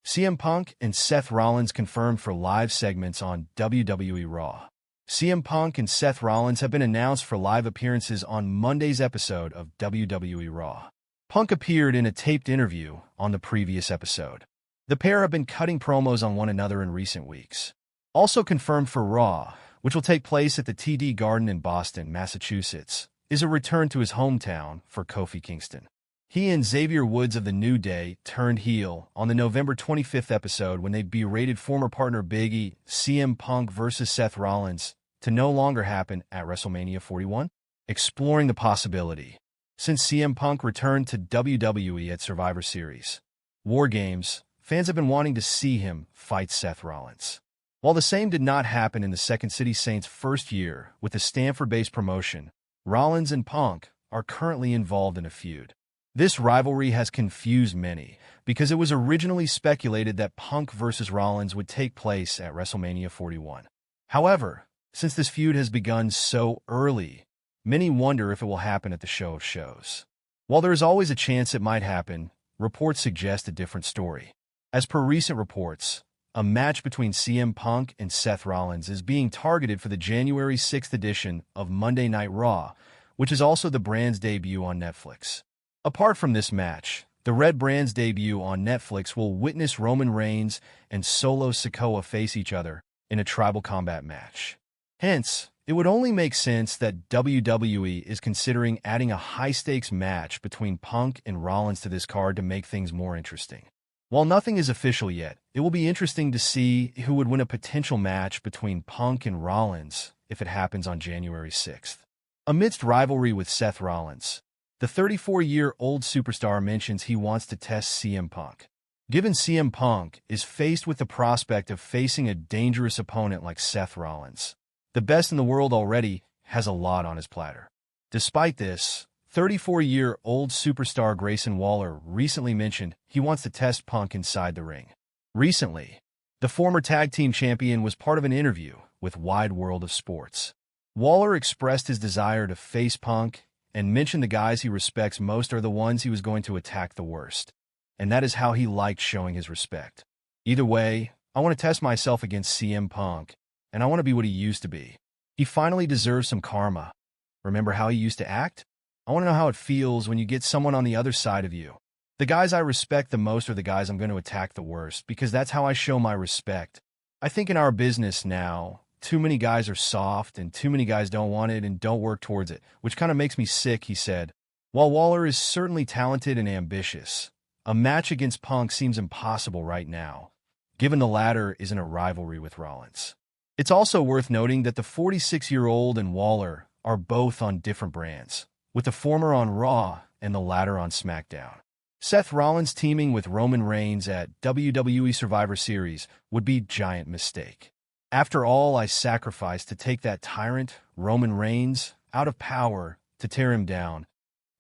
CM Punk and Seth Rollins confirmed for live segments on WWE Raw. CM Punk and Seth Rollins have been announced for live appearances on Monday's episode of WWE Raw. Punk appeared in a taped interview on the previous episode. The pair have been cutting promos on one another in recent weeks. Also confirmed for Raw, which will take place at the TD Garden in Boston, Massachusetts, is a return to his hometown for Kofi Kingston. He and Xavier Woods of The New Day turned heel on the November 25th episode when they berated former partner Big E, CM Punk vs. Seth Rollins, to no longer happen at WrestleMania 41, exploring the possibility. Since CM Punk returned to WWE at Survivor Series WarGames, fans have been wanting to see him fight Seth Rollins. While the same did not happen in the Second City Saints' first year with the Stamford-based promotion, Rollins and Punk are currently involved in a feud. This rivalry has confused many because it was originally speculated that Punk vs. Rollins would take place at WrestleMania 41. However, since this feud has begun so early, many wonder if it will happen at the Show of Shows. While there is always a chance it might happen, reports suggest a different story. As per recent reports, a match between CM Punk and Seth Rollins is being targeted for the January 6th edition of Monday Night Raw, which is also the brand's debut on Netflix. Apart from this match, the Red brand's debut on Netflix will witness Roman Reigns and Solo Sikoa face each other in a tribal combat match. Hence, it would only make sense that WWE is considering adding a high-stakes match between Punk and Rollins to this card to make things more interesting. While nothing is official yet, it will be interesting to see who would win a potential match between Punk and Rollins if it happens on January 6th. Amidst rivalry with Seth Rollins, the 34-year-old superstar mentions he wants to test CM Punk. Given CM Punk is faced with the prospect of facing a dangerous opponent like Seth Rollins, the best in the world already has a lot on his platter. Despite this, 34-year-old superstar Grayson Waller recently mentioned he wants to test Punk inside the ring. Recently, the former tag team champion was part of an interview with Wide World of Sports. Waller expressed his desire to face Punk and mentioned the guys he respects most are the ones he was going to attack the worst. And that is how he liked showing his respect. Either way, I want to test myself against CM Punk, and I want to be what he used to be. He finally deserves some karma. Remember how he used to act? I want to know how it feels when you get someone on the other side of you. The guys I respect the most are the guys I'm going to attack the worst, because that's how I show my respect. I think in our business now, too many guys are soft and too many guys don't want it and don't work towards it, which kind of makes me sick, he said. While Waller is certainly talented and ambitious, a match against Punk seems impossible right now, given the latter is in a rivalry with Rollins. It's also worth noting that the 46-year-old and Waller are both on different brands, with the former on Raw and the latter on SmackDown. Seth Rollins teaming with Roman Reigns at WWE Survivor Series would be a giant mistake. After all I sacrificed to take that tyrant, Roman Reigns, out of power to tear him down,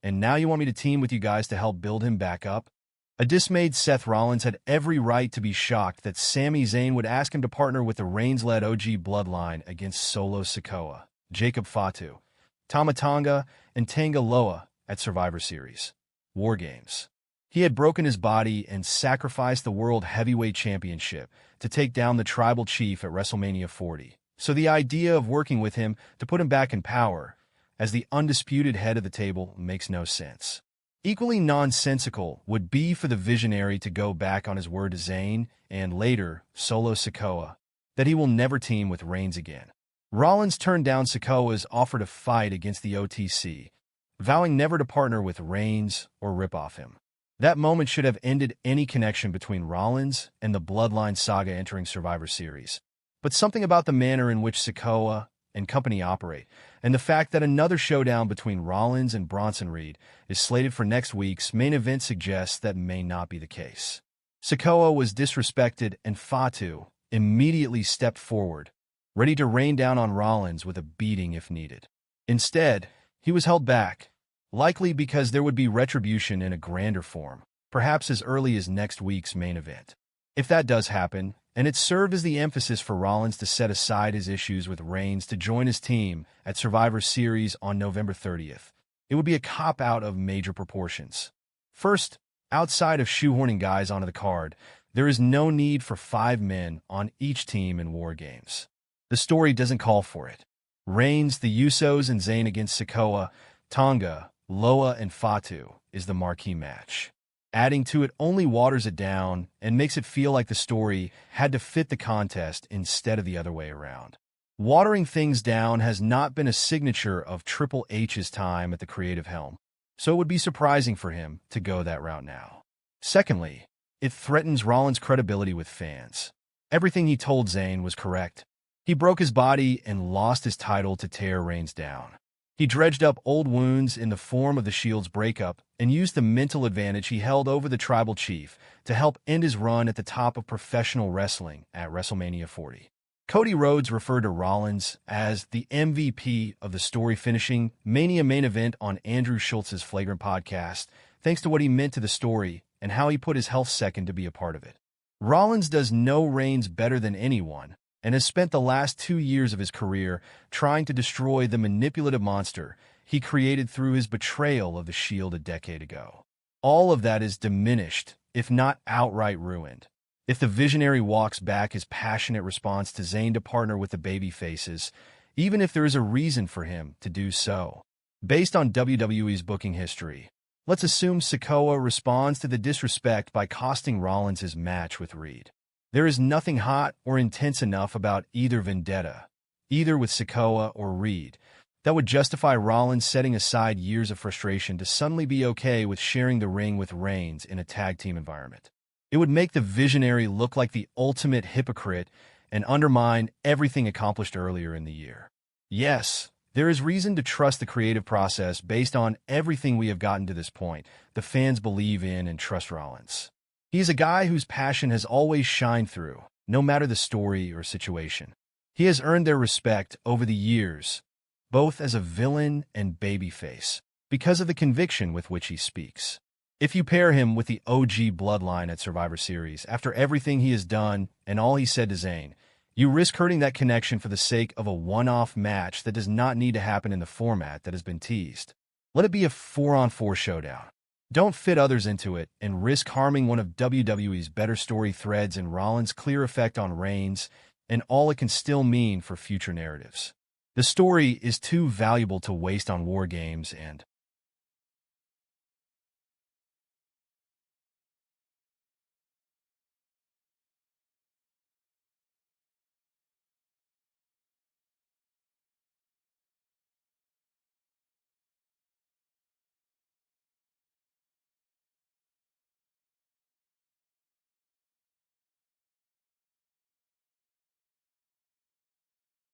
and now you want me to team with you guys to help build him back up? A dismayed Seth Rollins had every right to be shocked that Sami Zayn would ask him to partner with the Reigns-led OG Bloodline against Solo Sikoa, Jacob Fatu, Tama Tonga, and Tanga Loa at Survivor Series WarGames. He had broken his body and sacrificed the World Heavyweight Championship to take down the Tribal Chief at WrestleMania 40, so the idea of working with him to put him back in power as the undisputed head of the table makes no sense. Equally nonsensical would be for the visionary to go back on his word to Zayn and later Solo Sikoa that he will never team with Reigns again. Rollins turned down Sikoa's offer to fight against the OTC, vowing never to partner with Reigns or rip off him. That moment should have ended any connection between Rollins and the Bloodline saga entering Survivor Series. But something about the manner in which Sikoa and company operate, and the fact that another showdown between Rollins and Bronson Reed is slated for next week's main event suggests that may not be the case. Sikoa was disrespected and Fatu immediately stepped forward, ready to rain down on Rollins with a beating if needed. Instead, he was held back, likely because there would be retribution in a grander form, perhaps as early as next week's main event. If that does happen, and it served as the emphasis for Rollins to set aside his issues with Reigns to join his team at Survivor Series on November 30th, it would be a cop-out of major proportions. First, outside of shoehorning guys onto the card, There is no need for 5 men on each team in WarGames. The story doesn't call for it. Reigns, the Usos, and Zayn against Sikoa, Tonga, Loa, and Fatu is the marquee match. Adding to it only waters it down and makes it feel like the story had to fit the contest instead of the other way around. Watering things down has not been a signature of Triple H's time at the creative helm, so it would be surprising for him to go that route now. Secondly, it threatens Rollins' credibility with fans. Everything he told Zayn was correct. He broke his body and lost his title to tear Reigns down. He dredged up old wounds in the form of the Shield's breakup and used the mental advantage he held over the tribal chief to help end his run at the top of professional wrestling at WrestleMania 40. Cody Rhodes referred to Rollins as the MVP of the story-finishing Mania main event on Andrew Schultz's Flagrant podcast, thanks to what he meant to the story and how he put his health second to be a part of it. Rollins does know Reigns better than anyone, and has spent the last 2 years of his career trying to destroy the manipulative monster he created through his betrayal of the Shield a decade ago. All of that is diminished, if not outright ruined, if the visionary walks back his passionate response to Zayn to partner with the babyfaces, even if there is a reason for him to do so. Based on WWE's booking history, let's assume Sikoa responds to the disrespect by costing Rollins his match with Reed. There is nothing hot or intense enough about either vendetta, either with Sikoa or Reed, that would justify Rollins setting aside years of frustration to suddenly be okay with sharing the ring with Reigns in a tag team environment. It would make the visionary look like the ultimate hypocrite and undermine everything accomplished earlier in the year. Yes, there is reason to trust the creative process based on everything we have gotten to this point. The fans believe in and trust Rollins. He is a guy whose passion has always shined through, no matter the story or situation. He has earned their respect over the years, both as a villain and babyface, because of the conviction with which he speaks. If you pair him with the OG Bloodline at Survivor Series, after everything he has done and all he said to Zayn, you risk hurting that connection for the sake of a one-off match that does not need to happen in the format that has been teased. Let it be a 4-on-4 showdown. Don't fit others into it and risk harming one of WWE's better story threads and Rollins' clear effect on Reigns and all it can still mean for future narratives. The story is too valuable to waste on WarGames, and